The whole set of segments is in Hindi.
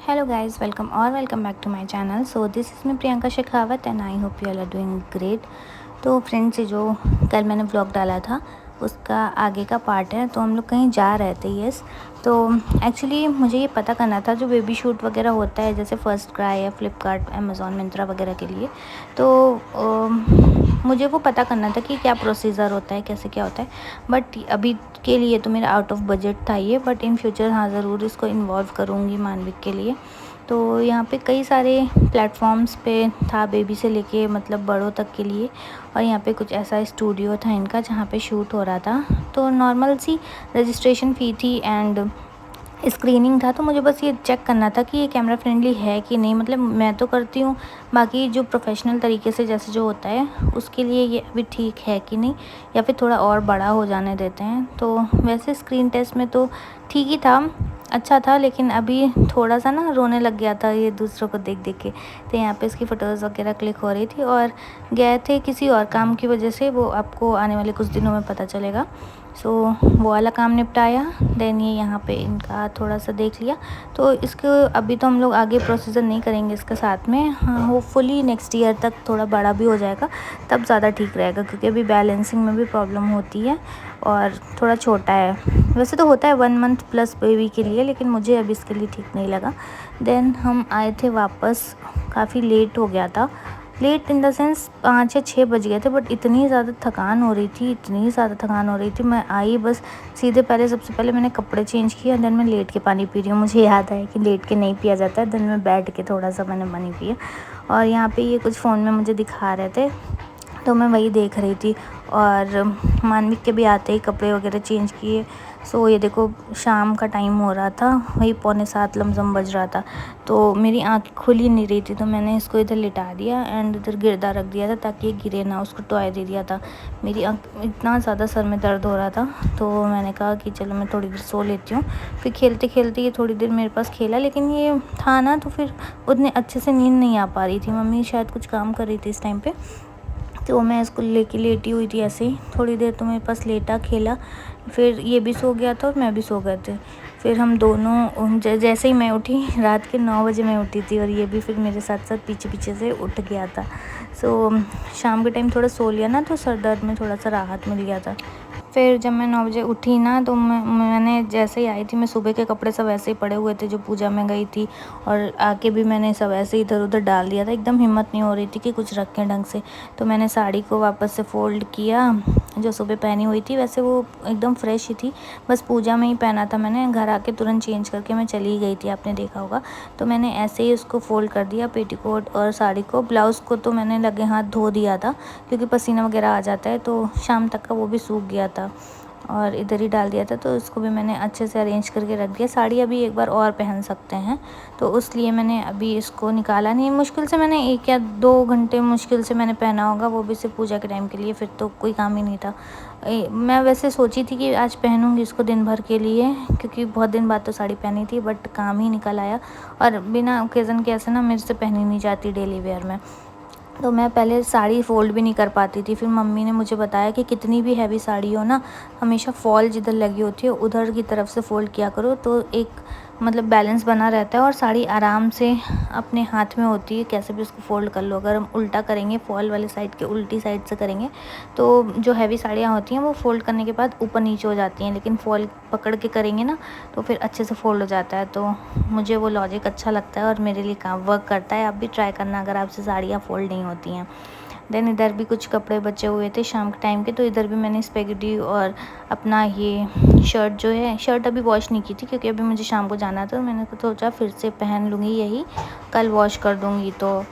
Hello guys, welcome back to my channel. So this is me Priyanka Shekhawat and I hope you all are doing great. तो फ्रेंड्स, ये जो कल मैंने व्लॉग डाला था उसका आगे का पार्ट है। तो हम लोग कहीं जा रहे थे। यस, तो एक्चुअली मुझे ये पता करना था जो बेबी शूट वगैरह होता है जैसे फ़र्स्ट क्राई या फ्लिपकार्ट, अमेज़ॉन, मिंत्रा वगैरह के लिए। तो मुझे वो पता करना था कि क्या प्रोसीजर होता है, कैसे क्या होता है। बट अभी के लिए तो मेरा आउट ऑफ बजट था ये, बट इन फ्यूचर हाँ ज़रूर इसको इन्वॉल्व करूँगी मानविक के लिए। तो यहाँ पे कई सारे प्लेटफॉर्म्स पे था, बेबी से लेके मतलब बड़ों तक के लिए। और यहाँ पे कुछ ऐसा स्टूडियो था इनका जहाँ पे शूट हो रहा था। तो नॉर्मल सी रजिस्ट्रेशन फ़ी थी एंड स्क्रीनिंग था। तो मुझे बस ये चेक करना था कि ये कैमरा फ्रेंडली है कि नहीं। मतलब मैं तो करती हूँ, बाकी जो प्रोफेशनल तरीके से जैसे जो होता है उसके लिए ये अभी ठीक है कि नहीं, या फिर थोड़ा और बड़ा हो जाने देते हैं। तो वैसे स्क्रीन टेस्ट में तो ठीक ही था, अच्छा था, लेकिन अभी थोड़ा सा ना रोने लग गया था ये दूसरों को देख देख के। तो यहाँ पे इसकी फ़ोटोज़ वगैरह क्लिक हो रही थी और गए थे किसी और काम की वजह से, वो आपको आने वाले कुछ दिनों में पता चलेगा। सो वो वाला काम निपटाया, देन ये यहाँ पे इनका थोड़ा सा देख लिया। तो इसको अभी तो हम लोग आगे प्रोसीजर नहीं करेंगे इसके साथ में। हाँ, होपफुली नेक्स्ट ईयर तक थोड़ा बड़ा भी हो जाएगा तब ज़्यादा ठीक रहेगा, क्योंकि अभी बैलेंसिंग में भी प्रॉब्लम होती है और थोड़ा छोटा है। वैसे तो होता है 1 मंथ प्लस बेबी के लिए, लेकिन मुझे अभी इसके लिए ठीक नहीं लगा। देन हम आए थे वापस, काफ़ी लेट हो गया था। लेट इन द सेंस 5 या 6 बज गए थे, बट इतनी ज़्यादा थकान हो रही थी। मैं आई बस सीधे सबसे पहले मैंने कपड़े चेंज किए, देन मैं लेट के पानी पी रही हूँ। मुझे याद आया कि लेट के नहीं पिया जाता है। देन मैं बैठ के थोड़ा सा मैंने पानी पिया और यहाँ पे ये कुछ फ़ोन में मुझे दिखा रहे थे, तो मैं वही देख रही थी। और मानविक के भी आते ही कपड़े वगैरह चेंज किए। सो ये देखो शाम का टाइम हो रहा था, वही 6:45 लमसम बज रहा था। तो मेरी आँख खुल ही नहीं रही थी, तो मैंने इसको इधर लिटा दिया एंड इधर गिरदा रख दिया था ताकि ये गिरे ना। उसको टॉय दे दिया था। मेरी आँख इतना ज़्यादा सर में दर्द हो रहा था, तो मैंने कहा कि चलो मैं थोड़ी देर सो लेती हूँ। फिर खेलते खेलते ये थोड़ी देर मेरे पास खेला, लेकिन ये था ना, तो फिर उतने अच्छे से नींद नहीं आ पा रही थी। मम्मी शायद कुछ काम कर रही थी इस टाइम पे, तो मैं इसको लेके लेटी हुई थी ऐसे ही थोड़ी देर। तो मेरे पास लेटा खेला, फिर ये भी सो गया था और मैं भी सो गए थे। फिर हम दोनों जैसे ही मैं उठी, रात के 9 बजे मैं उठी थी और ये भी फिर मेरे साथ साथ पीछे पीछे से उठ गया था। सो शाम के टाइम थोड़ा सो लिया ना, तो सर दर्द में थोड़ा सा राहत मिल गया था। फिर जब मैं 9 बजे उठी ना, तो मैंने जैसे ही आई थी, मैं सुबह के कपड़े सब ऐसे ही पड़े हुए थे जो पूजा में गई थी, और आके भी मैंने सब ऐसे ही इधर उधर डाल दिया था। एकदम हिम्मत नहीं हो रही थी कि कुछ रखें ढंग से। तो मैंने साड़ी को वापस से फ़ोल्ड किया, जो सुबह पहनी हुई थी। वैसे वो एकदम फ्रेश ही थी, बस पूजा में ही पहना था मैंने। घर आके तुरंत चेंज करके मैं चली गई थी, आपने देखा होगा। तो मैंने ऐसे ही उसको फ़ोल्ड कर दिया, पेटीकोट और साड़ी को। ब्लाउज़ को तो मैंने लगे हाथ धो दिया था, क्योंकि पसीना वगैरह आ जाता है, तो शाम तक का वो भी सूख गया था और इधर ही डाल दिया था। तो इसको भी मैंने अच्छे से अरेंज करके रख दिया। साड़ी अभी एक बार और पहन सकते हैं, तो उसलिए मैंने अभी इसको निकाला नहीं। मुश्किल से मैंने 1 या 2 घंटे मुश्किल से मैंने पहना होगा, वो भी सिर्फ पूजा के टाइम के लिए। फिर तो कोई काम ही नहीं था। मैं वैसे सोची थी कि आज पहनूंगी इसको दिन भर के लिए, क्योंकि बहुत दिन बाद तो साड़ी पहनी थी, बट काम ही निकल आया। और बिना ओकेज़न के ऐसे ना मेरे से पहनी नहीं जाती डेली वेयर में। तो मैं पहले साड़ी फ़ोल्ड भी नहीं कर पाती थी। फिर मम्मी ने मुझे बताया कि कितनी भी हैवी साड़ी हो ना, हमेशा फॉल जिधर लगी होती है उधर की तरफ से फ़ोल्ड किया करो, तो एक मतलब बैलेंस बना रहता है और साड़ी आराम से अपने हाथ में होती है, कैसे भी उसको फ़ोल्ड कर लो। अगर हम उल्टा करेंगे, फॉल वाले साइड के उल्टी साइड से करेंगे, तो जो हैवी साड़ियाँ होती हैं वो फ़ोल्ड करने के बाद ऊपर नीचे हो जाती हैं, लेकिन फॉल पकड़ के करेंगे ना तो फिर अच्छे से फ़ोल्ड हो जाता है। तो मुझे वो लॉजिक अच्छा लगता है और मेरे लिए काम वर्क करता है। आप भी ट्राई करना अगर आपसे साड़ियाँ फ़ोल्ड नहीं होती हैं। देन इधर भी कुछ कपड़े बचे हुए थे शाम के टाइम के, तो इधर भी मैंने स्पेगेटी और अपना ये शर्ट जो है, शर्ट अभी वॉश नहीं की थी क्योंकि अभी मुझे शाम को जाना था। तो मैंने सोचा फिर से पहन लूँगी, यही कल वॉश कर दूँगी। तो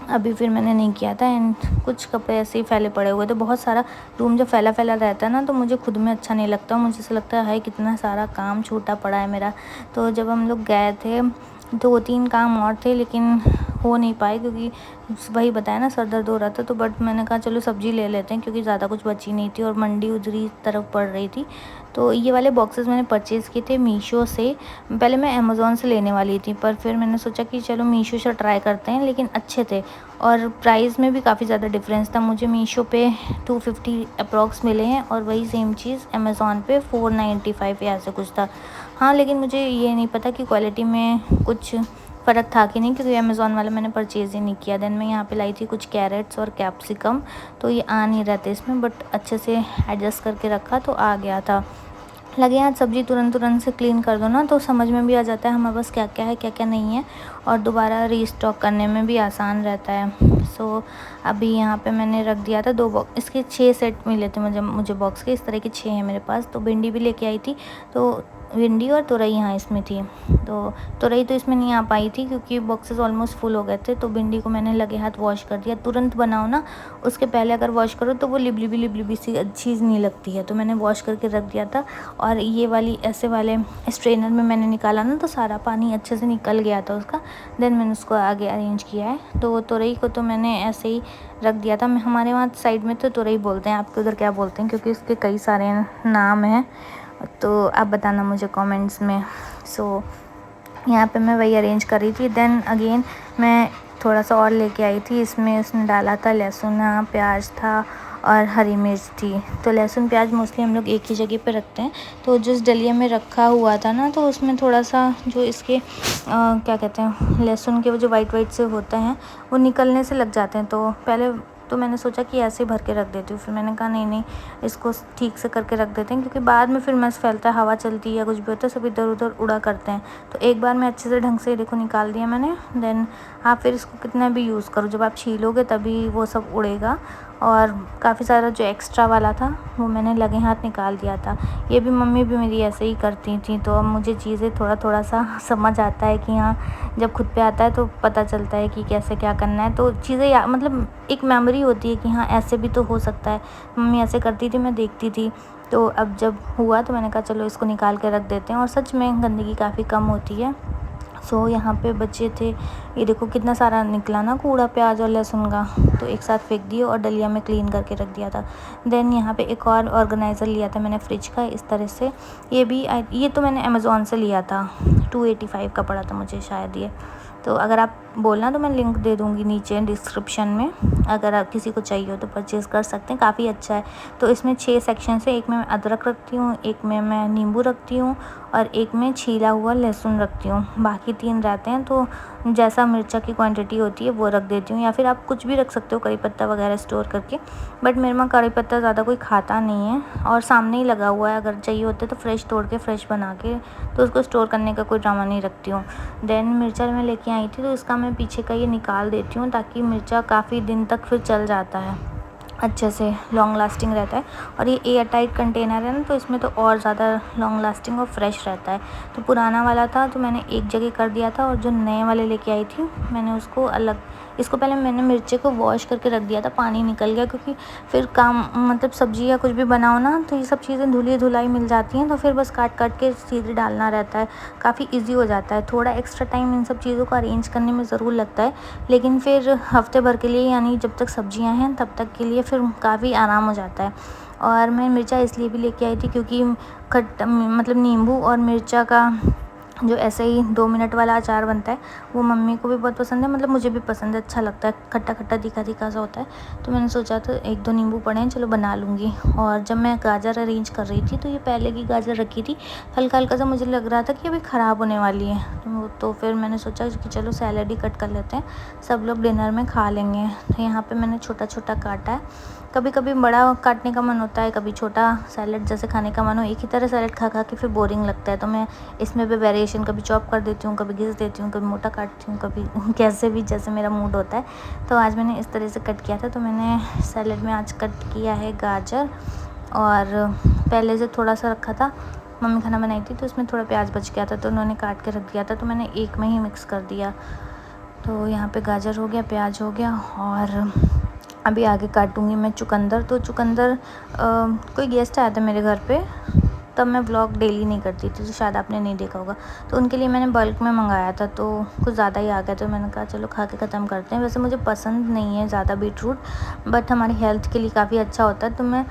अभी फिर मैंने नहीं किया था। एंड कुछ कपड़े ऐसे ही फैले पड़े हुए थे। बहुत सारा रूम जब फैला फैला रहता है ना, तो मुझे खुद में अच्छा नहीं लगता। मुझे ऐसा लगता है कितना सारा काम छूटा पड़ा है मेरा। तो जब हम लोग गए थे 2-3 काम और थे, लेकिन हो नहीं पाए, क्योंकि वही बताया ना सर दर्द हो रहा था। तो बट मैंने कहा चलो सब्ज़ी ले लेते हैं, क्योंकि ज़्यादा कुछ बची नहीं थी और मंडी उधरी तरफ पड़ रही थी। तो ये वाले बॉक्सेस मैंने परचेज़ किए थे मीशो से। पहले मैं अमेज़ॉन से लेने वाली थी, पर फिर मैंने सोचा कि चलो मीशो से ट्राई करते हैं, लेकिन अच्छे थे और प्राइस में भी काफ़ी ज़्यादा डिफरेंस था। मुझे मीशो पे 250 अप्रॉक्स मिले हैं और वही सेम चीज़ अमेज़ॉन पे 495 या ऐसे कुछ था। हाँ, लेकिन मुझे ये नहीं पता कि क्वालिटी में कुछ फ़र्क था कि नहीं, क्योंकि अमेज़न वाला मैंने परचेज़ ही नहीं किया। देन मैं यहाँ पे लाई थी कुछ कैरेट्स और कैप्सिकम, तो ये आ नहीं रहे थे इसमें, बट अच्छे से एडजस्ट करके रखा तो आ गया था। लगे हाथ सब्ज़ी तुरंत से क्लीन कर दो ना, तो समझ में भी आ जाता है हमारे पास क्या-क्या है, क्या-क्या नहीं है, और दोबारा रीस्टॉक करने में भी आसान रहता है। सो अभी यहाँ पे मैंने रख दिया था 2 बॉक्स, इसके 6 सेट मिले थे मुझे बॉक्स के, इस तरह के 6 हैं मेरे पास। तो भिंडी भी लेके आई थी, तो भिंडी और तुरई यहाँ इसमें थी। तो तुरई तो इसमें नहीं आ पाई थी क्योंकि बॉक्सेस ऑलमोस्ट फुल हो गए थे। तो भिंडी को मैंने लगे हाथ वॉश कर दिया। तुरंत बनाओ ना, उसके पहले अगर वॉश करो तो वो लिबलिबी सी अच्छी नहीं लगती है, तो मैंने वॉश करके रख दिया था। और ये वाली ऐसे वाले स्ट्रेनर में मैंने निकाला ना, तो सारा पानी अच्छे से निकल गया था उसका। देन मैंने उसको आगे अरेंज किया है। तो तुरई को तो मैंने ऐसे ही रख दिया था। हमारे वहाँ साइड में तो तुरई बोलते हैं, आपके उधर क्या बोलते हैं, क्योंकि उसके कई सारे नाम हैं, तो आप बताना मुझे कमेंट्स में। सो यहाँ पे मैं वही अरेंज कर रही थी। देन अगेन मैं थोड़ा सा और लेके आई थी, इसमें उसने डाला था लहसुन, प्याज था और हरी मिर्च थी। तो लहसुन प्याज मोस्टली हम लोग एक ही जगह पे रखते हैं। तो जिस डलिया में रखा हुआ था ना, तो उसमें थोड़ा सा जो इसके क्या कहते हैं, लहसुन के वो जो वाइट से होते हैं वो निकलने से लग जाते हैं। तो पहले तो मैंने सोचा कि ऐसे ही भर के रख देती हूँ, फिर मैंने कहा नहीं इसको ठीक से करके रख देते हैं, क्योंकि बाद में फिर मस फैलता है, हवा चलती है या कुछ भी होता है, सब इधर उधर उड़ा करते हैं। तो एक बार मैं अच्छे से ढंग से देखो निकाल दिया मैंने। देन आप फिर इसको कितना भी यूज़ करो, जब आप छीलोगे तभी वो सब उड़ेगा। और काफ़ी सारा जो एक्स्ट्रा वाला था वो मैंने लगे हाथ निकाल दिया था। ये भी मम्मी भी मेरी ऐसे ही करती थी, तो अब मुझे चीज़ें थोड़ा सा समझ आता है कि हाँ, जब खुद पे आता है तो पता चलता है कि कैसे क्या करना है। तो चीज़ें मतलब एक मेमोरी होती है कि हाँ, ऐसे भी तो हो सकता है। मम्मी ऐसे करती थी, मैं देखती थी। तो अब जब हुआ तो मैंने कहा चलो इसको निकाल के रख देते हैं, और सच में गंदगी काफ़ी कम होती है। सो यहाँ पे बच्चे थे, ये देखो कितना सारा निकला ना कूड़ा प्याज और लहसुन का, तो एक साथ फेंक दिए और डलिया में क्लीन करके रख दिया था। देन यहाँ पे एक और ऑर्गेनाइज़र लिया था मैंने फ्रिज का, इस तरह से। ये तो मैंने अमेज़ॉन से लिया था, 285 का पड़ा था मुझे शायद ये। तो अगर आप बोलना तो मैं लिंक दे दूँगी नीचे डिस्क्रिप्शन में, अगर आप किसी को चाहिए हो तो परचेज़ कर सकते हैं, काफ़ी अच्छा है। तो इसमें 6 सेक्शन है, एक में मैं अदरक रखती हूँ, एक में मैं नींबू रखती हूँ, और एक में छीला हुआ लहसुन रखती हूँ। बाकी 3 रहते हैं, तो जैसा मिर्चा की क्वांटिटी होती है वो रख देती हूँ, या फिर आप कुछ भी रख सकते हो, करी पत्ता वगैरह स्टोर करके। बट मेरे में करी पत्ता ज़्यादा कोई खाता नहीं है, और सामने ही लगा हुआ है, अगर चाहिए होते तो फ्रेश तोड़ के फ्रेश बना के, तो उसको स्टोर करने का कोई ड्रामा नहीं रखती हूँ। देन मिर्चा मैं लेके आई थी, तो इसका मैं पीछे का ये निकाल देती हूँ, ताकि मिर्चा काफ़ी दिन तक फिर चल जाता है, अच्छे से लॉन्ग लास्टिंग रहता है। और ये एयर टाइट कंटेनर है ना, तो इसमें तो और ज़्यादा लॉन्ग लास्टिंग और फ्रेश रहता है। तो पुराना वाला था तो मैंने एक जगह कर दिया था, और जो नए वाले लेके आई थी मैंने उसको अलग, इसको पहले मैंने मिर्चे को वॉश करके रख दिया था, पानी निकल गया, क्योंकि फिर काम मतलब सब्ज़ी या कुछ भी बनाओ ना, तो ये सब चीज़ें धुलाई मिल जाती हैं, तो फिर बस काट के सीधे डालना रहता है, काफ़ी ईजी हो जाता है। थोड़ा एक्स्ट्रा टाइम इन सब चीज़ों को अरेंज करने में ज़रूर लगता है, लेकिन फिर हफ्ते भर के लिए, यानी जब तक सब्जियां हैं तब तक के लिए फिर काफ़ी आराम हो जाता है। और मैं मिर्चा इसलिए भी लेके आई थी क्योंकि मतलब नींबू और मिर्चा का जो ऐसे ही 2 मिनट वाला अचार बनता है, वो मम्मी को भी बहुत पसंद है, मतलब मुझे भी पसंद है, अच्छा लगता है, खट्टा खट्टा तीखा सा होता है। तो मैंने सोचा तो 1-2 नींबू पड़े हैं, चलो बना लूँगी। और जब मैं गाजर अरेंज कर रही थी, तो ये पहले की गाजर रखी थी, हल्का सा मुझे लग रहा था कि अभी ख़राब होने वाली है, तो फिर मैंने सोचा कि चलो सैलेड ही कट कर लेते हैं, सब लोग डिनर में खा लेंगे। तो यहाँ पर मैंने छोटा काटा है। कभी कभी बड़ा काटने का मन होता है, कभी छोटा सैलेड जैसे खाने का मन हो। एक ही तरह सैलेड खा के फिर बोरिंग लगता है, तो मैं इसमें भी वेरिएशन, कभी चॉप कर देती हूँ, कभी घिस देती हूँ, कभी मोटा काटती हूँ, कभी कैसे भी जैसे मेरा मूड होता है। तो आज मैंने इस तरह से कट किया था। तो मैंने सैलेड में आज कट किया है गाजर, और पहले से थोड़ा सा रखा था, मम्मी खाना बनाई थी तो उसमें थोड़ा प्याज बच गया था, तो उन्होंने काट के रख दिया था, तो मैंने एक में ही मिक्स कर दिया। तो यहाँ पे गाजर हो गया, प्याज हो गया, और अभी आगे काटूंगी मैं चुकंदर। तो चुकंदर कोई गेस्ट आया था मेरे घर पे, तब मैं व्लॉग डेली नहीं करती थी, तो शायद आपने नहीं देखा होगा, तो उनके लिए मैंने बल्क में मंगाया था, तो कुछ ज़्यादा ही आ गया, तो मैंने कहा चलो खा के ख़त्म करते हैं। वैसे मुझे पसंद नहीं है ज़्यादा बीटरूट, बट हमारी हेल्थ के लिए काफ़ी अच्छा होता है, तो मैं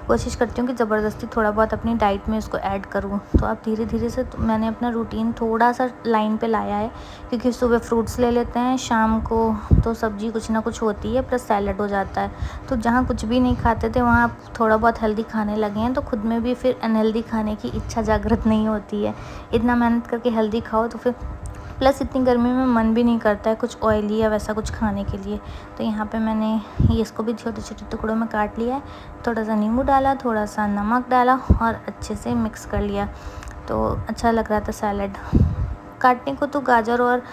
कोशिश करती हूँ कि ज़बरदस्ती थोड़ा बहुत अपनी डाइट में इसको ऐड करूँ। तो अब धीरे धीरे से मैंने अपना रूटीन थोड़ा सा लाइन पे लाया है, क्योंकि सुबह फ्रूट्स ले लेते हैं, शाम को तो सब्ज़ी कुछ ना कुछ होती है, प्लस सैलड हो जाता है। तो जहाँ कुछ भी नहीं खाते थे वहाँ थोड़ा बहुत हेल्दी खाने लगे हैं, तो खुद में भी फिर अनहेल्दी खाने की इच्छा जागृत नहीं होती है। इतना मेहनत करके हेल्दी खाओ तो फिर प्लस इतनी गर्मी में मन भी नहीं करता है कुछ ऑयली या वैसा कुछ खाने के लिए। तो यहाँ पे मैंने ये इसको भी छोटे छोटे टुकड़ों में काट लिया है, थोड़ा सा नींबू डाला, थोड़ा सा नमक डाला और अच्छे से मिक्स कर लिया। तो अच्छा लग रहा था सैलड काटने को। तो गाजर और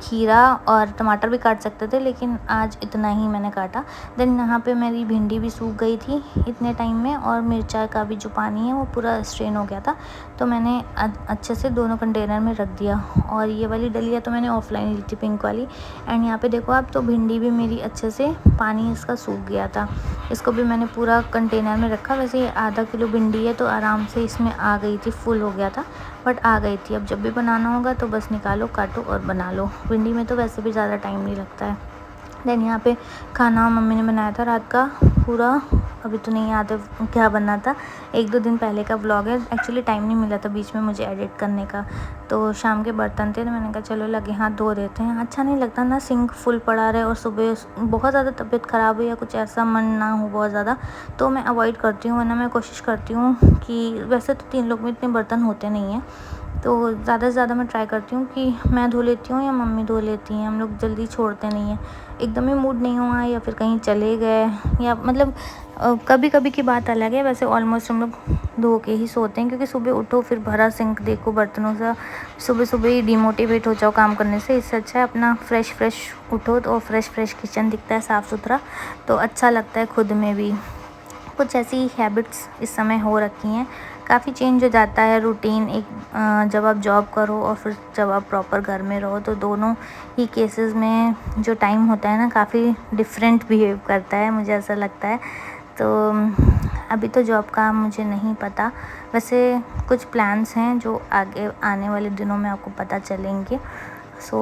खीरा और टमाटर भी काट सकते थे, लेकिन आज इतना ही मैंने काटा। देन यहाँ पे मेरी भिंडी भी सूख गई थी इतने टाइम में, और मिर्चा का भी जो पानी है वो पूरा स्ट्रेन हो गया था। तो मैंने अच्छे से दोनों कंटेनर में रख दिया। और ये वाली डलिया तो मैंने ऑफलाइन ली थी, पिंक वाली। एंड यहाँ पे देखो आप, तो भिंडी भी मेरी अच्छे से पानी इसका सूख गया था। इसको भी मैंने पूरा कंटेनर में रखा। वैसे ये आधा किलो भिंडी है, तो आराम से इसमें आ गई थी, फुल हो गया था बट आ गई थी। अब जब भी बनाना होगा तो बस निकालो, काटो और बना लो। भिंडी में तो वैसे भी ज़्यादा टाइम नहीं लगता है। देन यहाँ पे खाना मम्मी ने बनाया था रात का पूरा, अभी तो नहीं याद है क्या बनना था, 1-2 दिन पहले का व्लॉग है। एक्चुअली टाइम नहीं मिला था बीच में मुझे एडिट करने का। तो शाम के बर्तन थे, तो मैंने कहा चलो लगे हाथ धो देते हैं। अच्छा नहीं लगता ना सिंक फुल पड़ा रहे, और सुबह बहुत ज़्यादा तबीयत ख़राब हो या कुछ ऐसा मन ना हो बहुत ज़्यादा, तो मैं अवॉइड करती हूँ। वरना मैं कोशिश करती हूँ कि वैसे तो 3 लोग में इतने बर्तन होते नहीं हैं, तो ज़्यादा से ज़्यादा मैं ट्राई करती हूँ कि मैं धो लेती हूँ या मम्मी धो लेती हैं। हम लोग जल्दी छोड़ते नहीं हैं। एकदम ही मूड नहीं हुआ या फिर कहीं चले गए, या मतलब कभी कभी की बात अलग है। वैसे ऑलमोस्ट हम लोग धो के ही सोते हैं, क्योंकि सुबह उठो फिर भरा सिंक देखो बर्तनों से, सुबह सुबह ही डिमोटिवेट हो जाओ काम करने से। इससे अच्छा है अपना फ्रेश उठो तो फ्रेश किचन दिखता है, साफ़ सुथरा, तो अच्छा लगता है खुद में भी। कुछ ऐसी हैबिट्स इस समय हो रखी हैं, काफ़ी चेंज हो जाता है रूटीन एक जब आप जॉब करो और फिर जब आप प्रॉपर घर में रहो, तो दोनों ही केसेस में जो टाइम होता है ना काफ़ी डिफरेंट बिहेव करता है, मुझे ऐसा लगता है। तो अभी तो जॉब का मुझे नहीं पता, वैसे कुछ प्लान्स हैं जो आगे आने वाले दिनों में आपको पता चलेंगे। सो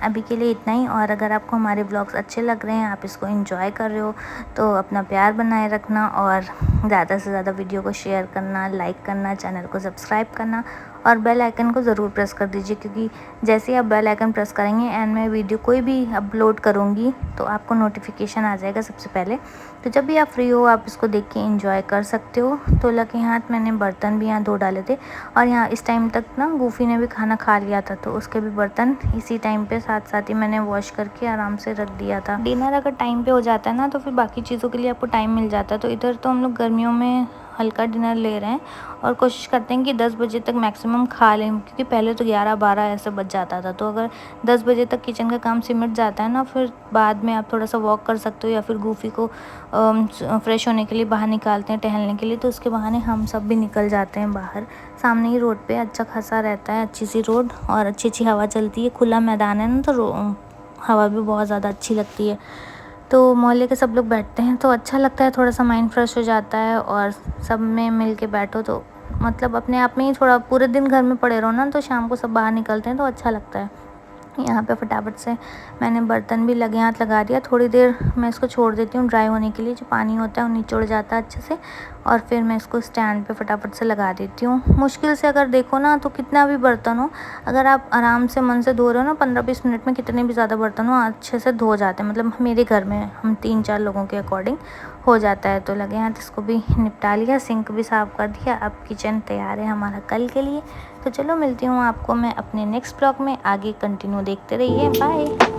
अभी के लिए इतना ही। और अगर आपको हमारे व्लॉग्स अच्छे लग रहे हैं, आप इसको एंजॉय कर रहे हो, तो अपना प्यार बनाए रखना और ज़्यादा से ज़्यादा वीडियो को शेयर करना, लाइक करना, चैनल को सब्सक्राइब करना और बेल आइकन को ज़रूर प्रेस कर दीजिए, क्योंकि जैसे ही आप बेल आइकन प्रेस करेंगे एंड मैं वीडियो कोई भी अपलोड करूँगी तो आपको नोटिफिकेशन आ जाएगा सबसे पहले। तो जब भी आप फ्री हो आप इसको देख के एंजॉय कर सकते हो। तो लगे हाथ मैंने बर्तन भी यहाँ धो डाले थे, और यहाँ इस टाइम तक ना गूफी ने भी खाना खा लिया था, तो उसके भी बर्तन इसी टाइम पे साथ साथ ही मैंने वॉश करके आराम से रख दिया था। डिनर अगर टाइम पे हो जाता है ना, तो फिर बाकी चीज़ों के लिए आपको टाइम मिल जाता है। तो इधर तो हम लोग गर्मियों में हल्का डिनर ले रहे हैं और कोशिश करते हैं कि 10 बजे तक मैक्सिमम खा लें, क्योंकि पहले तो 11-12 ऐसे बज जाता था। तो अगर 10 बजे तक किचन का काम सिमट जाता है ना, फिर बाद में आप थोड़ा सा वॉक कर सकते हो, या फिर गूफी को फ्रेश होने के लिए बाहर निकालते हैं टहलने के लिए, तो उसके बहाने हम सब भी निकल जाते हैं बाहर। सामने ही रोड पे अच्छा खासा रहता है, अच्छी सी रोड और अच्छी हवा चलती है, खुला मैदान है ना, तो हवा भी बहुत ज़्यादा अच्छी लगती है। तो मोहल्ले के सब लोग बैठते हैं तो अच्छा लगता है, थोड़ा सा माइंड फ्रेश हो जाता है। और सब में मिल के बैठो तो मतलब अपने आप में ही, थोड़ा पूरे दिन घर में पड़े रहो ना, तो शाम को सब बाहर निकलते हैं तो अच्छा लगता है। यहाँ पे फटाफट से मैंने बर्तन भी लगे हाथ लगा दिया। थोड़ी देर मैं इसको छोड़ देती हूँ ड्राई होने के लिए, जो पानी होता है वो नीचे उड़ जाता है अच्छे से, और फिर मैं इसको स्टैंड पे फटाफट से लगा देती हूँ। मुश्किल से अगर देखो ना, तो कितना भी बर्तन हो, अगर आप आराम से मन से धो रहे हो ना, 15-20 मिनट में कितने भी ज़्यादा बर्तन हो अच्छे से धो जाते हैं। मतलब मेरे घर में हम 3-4 लोगों के अकॉर्डिंग हो जाता है। तो लगे हाथ इसको भी निपटा लिया, सिंक भी साफ़ कर दिया। अब किचन तैयार है हमारा कल के लिए। तो चलो मिलती हूँ आपको मैं अपने नेक्स्ट ब्लॉग में, आगे कंटिन्यू देखते रहिए, बाय।